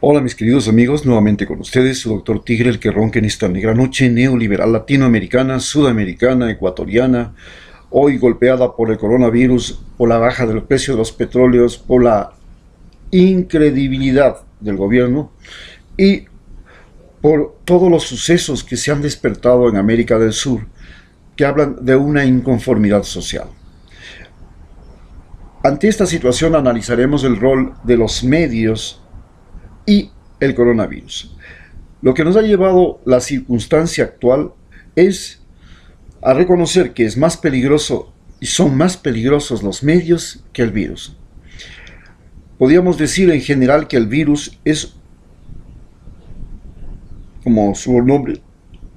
Hola mis queridos amigos, nuevamente con ustedes, su doctor Tigre, el que ronca en esta negra noche neoliberal latinoamericana, sudamericana, ecuatoriana, hoy golpeada por el coronavirus, por la baja del precio de los petróleos, por la incredibilidad del gobierno y por todos los sucesos que se han despertado en América del Sur, que hablan de una inconformidad social. Ante esta situación analizaremos el rol de los medios y el coronavirus. Lo que nos ha llevado la circunstancia actual es a reconocer que es más peligroso y son más peligrosos los medios que el virus. Podríamos decir en general que el virus es, como su nombre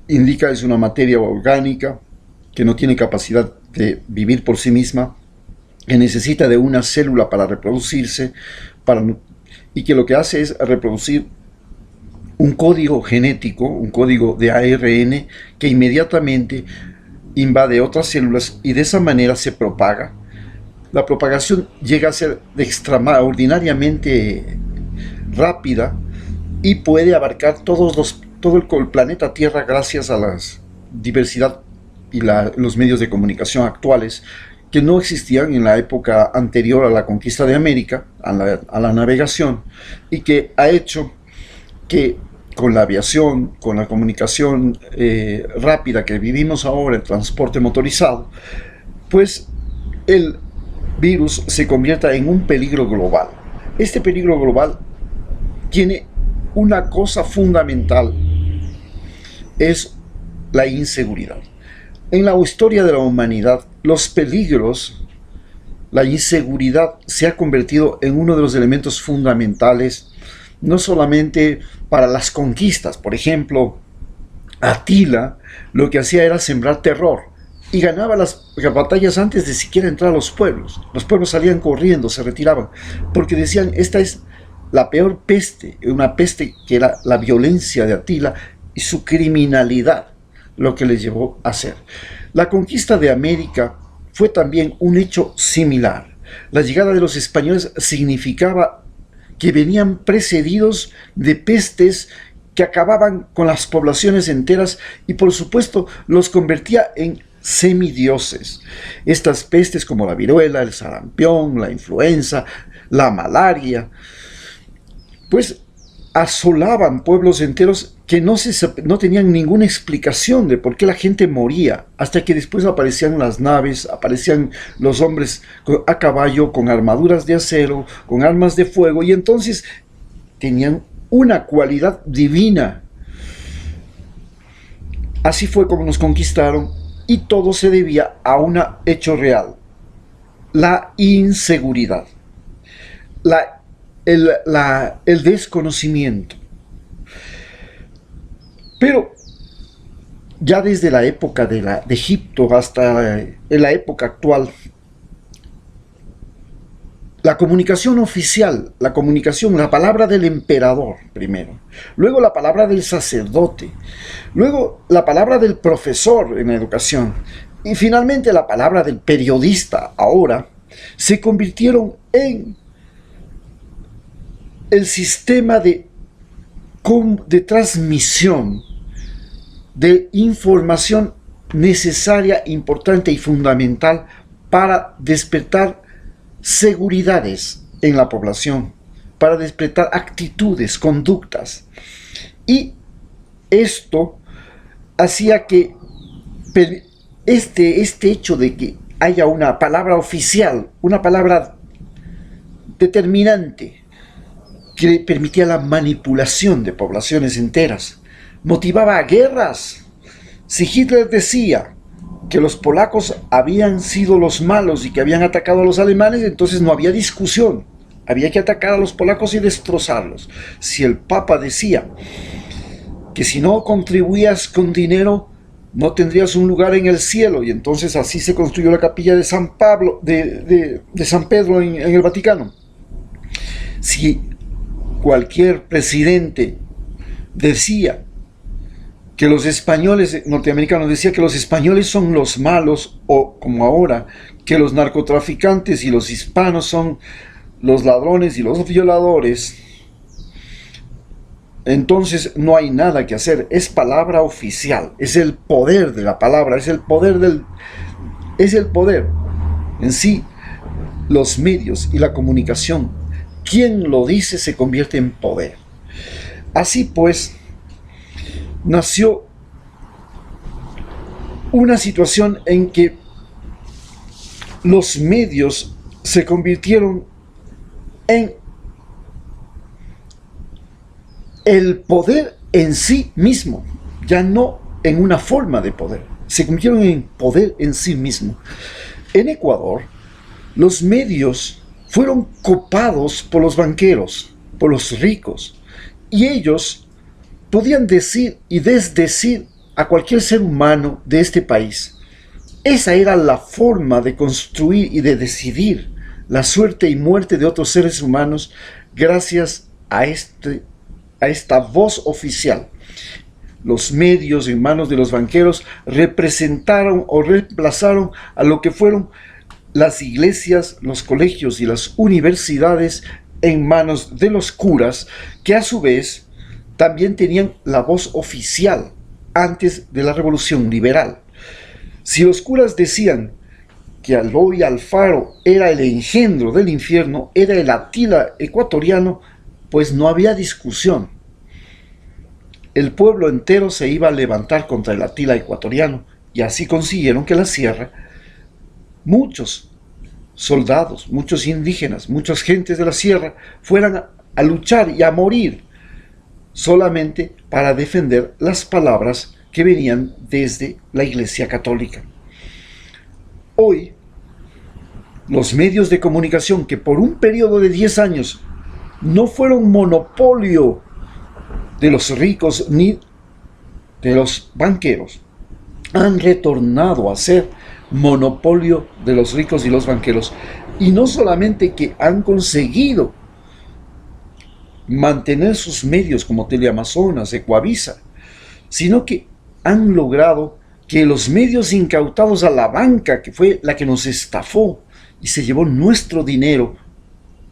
indica, es una materia orgánica que no tiene capacidad de vivir por sí misma, que necesita de una célula para reproducirse, y que lo que hace es reproducir un código genético, un código de ARN que inmediatamente invade otras células y de esa manera se propaga. La propagación llega a ser extraordinariamente rápida y puede abarcar todo el planeta Tierra gracias a la diversidad y los medios de comunicación actuales que no existían en la época anterior a la conquista de América, a la navegación, y que ha hecho que con la aviación, con la comunicación rápida que vivimos ahora, el transporte motorizado, pues el virus se convierta en un peligro global. Este peligro global tiene una cosa fundamental, es la inseguridad. En la historia de la humanidad, los peligros, la inseguridad se ha convertido en uno de los elementos fundamentales, no solamente para las conquistas. Por ejemplo, Atila lo que hacía era sembrar terror y ganaba las batallas antes de siquiera entrar a los pueblos. Los pueblos salían corriendo, se retiraban, porque decían, esta es la peor peste, una peste que era la violencia de Atila y su criminalidad, lo que les llevó a hacer. La conquista de América fue también un hecho similar. La llegada de los españoles significaba que venían precedidos de pestes que acababan con las poblaciones enteras y por supuesto los convertía en semidioses. Estas pestes como la viruela, el sarampión, la influenza, la malaria, pues asolaban pueblos enteros que no tenían ninguna explicación de por qué la gente moría, hasta que después aparecían las naves, aparecían los hombres a caballo con armaduras de acero, con armas de fuego, y entonces tenían una cualidad divina. Así fue como nos conquistaron, y todo se debía a un hecho real: la inseguridad, el desconocimiento. Pero ya desde la época de Egipto hasta la época actual, la comunicación oficial, la palabra del emperador primero, luego la palabra del sacerdote, luego la palabra del profesor en la educación y finalmente la palabra del periodista ahora, se convirtieron en el sistema de transmisión de información necesaria, importante y fundamental para despertar seguridades en la población, para despertar actitudes, conductas. Y esto hacía que este hecho de que haya una palabra oficial, una palabra determinante, que permitía la manipulación de poblaciones enteras, motivaba a guerras. Si Hitler decía que los polacos habían sido los malos y que habían atacado a los alemanes, entonces no había discusión, había que atacar a los polacos y destrozarlos. Si el Papa decía que si no contribuías con dinero no tendrías un lugar en el cielo, y entonces así se construyó la capilla de San Pablo, de San Pedro en el Vaticano. Si cualquier presidente decía que los españoles, norteamericanos, decía que los españoles son los malos, o como ahora, que los narcotraficantes y los hispanos son los ladrones y los violadores, entonces no hay nada que hacer. Es palabra oficial, es el poder de la palabra, es el poder en sí. Los medios y la comunicación, quien lo dice se convierte en poder. Así pues, nació una situación en que los medios se convirtieron en el poder en sí mismo, ya no en una forma de poder, se convirtieron en poder en sí mismo. En Ecuador, los medios fueron copados por los banqueros, por los ricos, y ellos podían decir y desdecir a cualquier ser humano de este país. Esa era la forma de construir y de decidir la suerte y muerte de otros seres humanos gracias a esta voz oficial. Los medios en manos de los banqueros representaron o reemplazaron a lo que fueron las iglesias, los colegios y las universidades en manos de los curas, que a su vez también tenían la voz oficial antes de la Revolución Liberal. Si los curas decían que Eloy Alfaro era el engendro del infierno, era el Atila ecuatoriano, pues no había discusión. El pueblo entero se iba a levantar contra el Atila ecuatoriano, y así consiguieron que la sierra, muchos soldados, muchos indígenas, muchas gentes de la sierra fueran a luchar y a morir solamente para defender las palabras que venían desde la Iglesia Católica. Hoy, los medios de comunicación, que por un periodo de 10 años no fueron monopolio de los ricos ni de los banqueros, han retornado a ser monopolio de los ricos y los banqueros. Y no solamente que han conseguido mantener sus medios como Teleamazonas, Ecuavisa, sino que han logrado que los medios incautados a la banca, que fue la que nos estafó y se llevó nuestro dinero,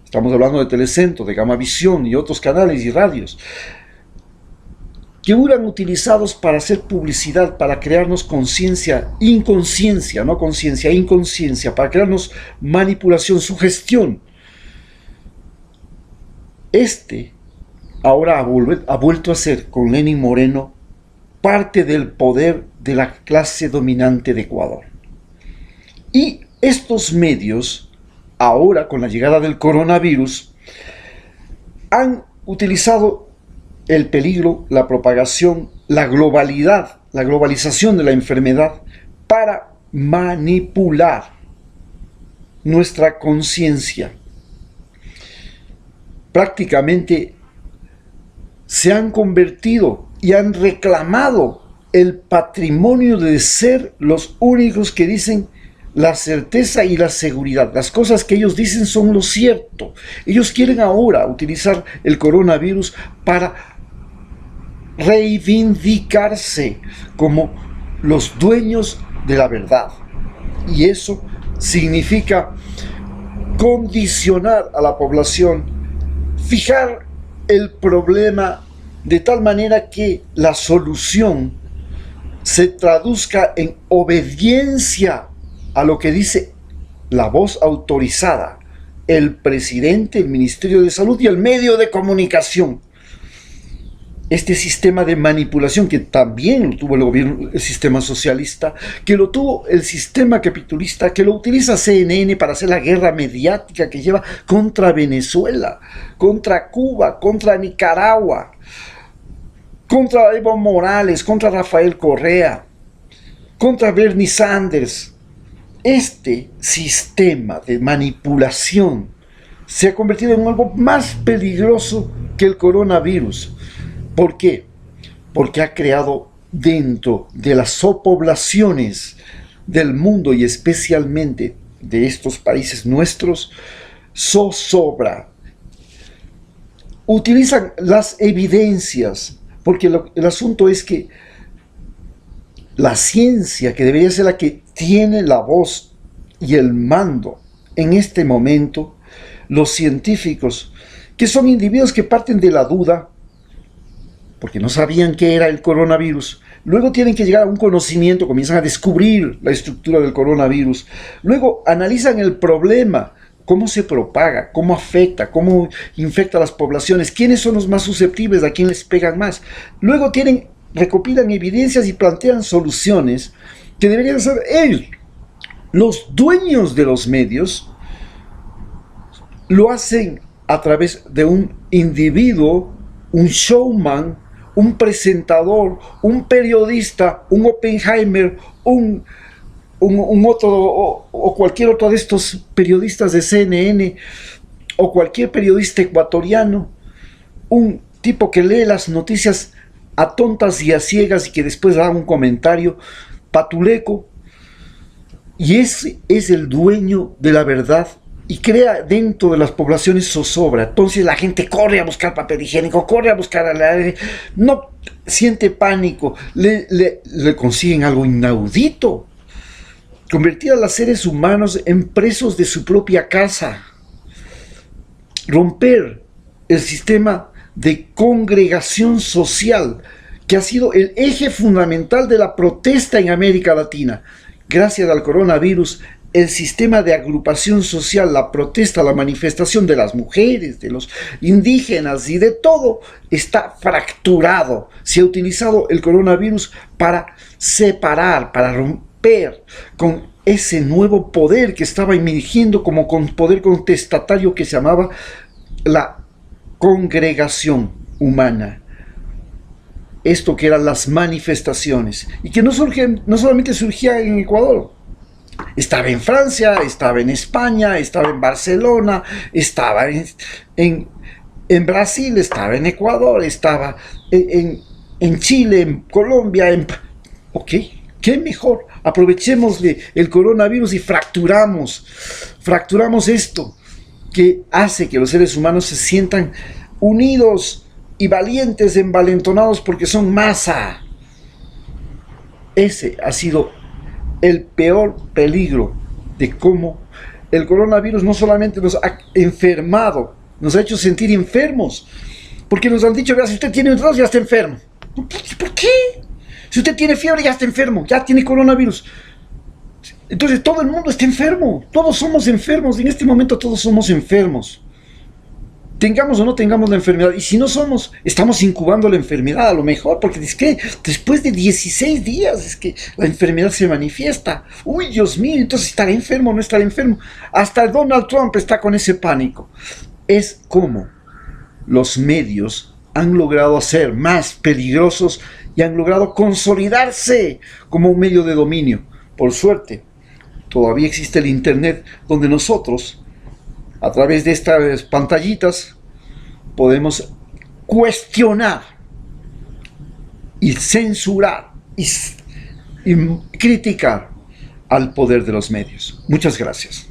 estamos hablando de Telecentro, de Gamavisión y otros canales y radios, que hubieran utilizados para hacer publicidad, para crearnos conciencia, inconsciencia, no conciencia, inconsciencia, para crearnos manipulación, sugestión. Ahora ha vuelto a ser, con Lenín Moreno, parte del poder de la clase dominante de Ecuador. Y estos medios, ahora con la llegada del coronavirus, han utilizado el peligro, la propagación, la globalización de la enfermedad para manipular nuestra conciencia. Prácticamente se han convertido y han reclamado el patrimonio de ser los únicos que dicen la certeza y la seguridad. Las cosas que ellos dicen son lo cierto. Ellos quieren ahora utilizar el coronavirus para reivindicarse como los dueños de la verdad. Y eso significa condicionar a la población, fijar el problema de tal manera que la solución se traduzca en obediencia a lo que dice la voz autorizada, el presidente, el Ministerio de Salud y el medio de comunicación. Este sistema de manipulación que también lo tuvo el gobierno, el sistema socialista, que lo tuvo el sistema capitalista, que lo utiliza CNN para hacer la guerra mediática que lleva contra Venezuela, contra Cuba, contra Nicaragua, contra Evo Morales, contra Rafael Correa, contra Bernie Sanders. Este sistema de manipulación se ha convertido en algo más peligroso que el coronavirus. ¿Por qué? Porque ha creado dentro de las poblaciones del mundo y especialmente de estos países nuestros, zozobra. Utilizan las evidencias, porque el asunto es que la ciencia, que debería ser la que tiene la voz y el mando en este momento, los científicos, que son individuos que parten de la duda, porque no sabían qué era el coronavirus. Luego tienen que llegar a un conocimiento, comienzan a descubrir la estructura del coronavirus. Luego analizan el problema, cómo se propaga, cómo afecta, cómo infecta a las poblaciones, quiénes son los más susceptibles, a quién les pegan más. Luego recopilan evidencias y plantean soluciones que deberían ser ellos. Los dueños de los medios lo hacen a través de un individuo, un showman, un presentador, un periodista, un Oppenheimer, un otro o cualquier otro de estos periodistas de CNN o cualquier periodista ecuatoriano, un tipo que lee las noticias a tontas y a ciegas y que después da un comentario patuleco, y ese es el dueño de la verdad y crea dentro de las poblaciones zozobra. Entonces la gente corre a buscar papel higiénico, corre a buscar no siente pánico, le consiguen algo inaudito: convertir a los seres humanos en presos de su propia casa, romper el sistema de congregación social que ha sido el eje fundamental de la protesta en América Latina. Gracias al coronavirus, el sistema de agrupación social, la protesta, la manifestación de las mujeres, de los indígenas y de todo está fracturado. Se ha utilizado el coronavirus para separar, para romper con ese nuevo poder que estaba emergiendo como poder contestatario que se llamaba la congregación humana. Esto que eran las manifestaciones, y que no solamente surgía en Ecuador, estaba en Francia, estaba en España, estaba en Barcelona, estaba en Brasil, estaba en Ecuador, estaba en Chile, en Colombia. Ok, ¿qué mejor? Aprovechemos el coronavirus y fracturamos esto que hace que los seres humanos se sientan unidos y valientes, envalentonados, porque son masa. Ese ha sido el peor peligro de cómo el coronavirus no solamente nos ha enfermado, nos ha hecho sentir enfermos, porque nos han dicho: si usted tiene un tos, ya está enfermo. ¿Por qué? Si usted tiene fiebre, ya está enfermo, ya tiene coronavirus. Entonces todo el mundo está enfermo, todos somos enfermos, en este momento todos somos enfermos. Tengamos o no tengamos la enfermedad, y si no somos, estamos incubando la enfermedad a lo mejor, porque es que después de 16 días es que la enfermedad se manifiesta. Uy, Dios mío, entonces ¿estará enfermo o no estará enfermo? Hasta Donald Trump está con ese pánico. Es como los medios han logrado ser más peligrosos y han logrado consolidarse como un medio de dominio. Por suerte, todavía existe el internet, donde nosotros, a través de estas pantallitas, podemos cuestionar y censurar y criticar al poder de los medios. Muchas gracias.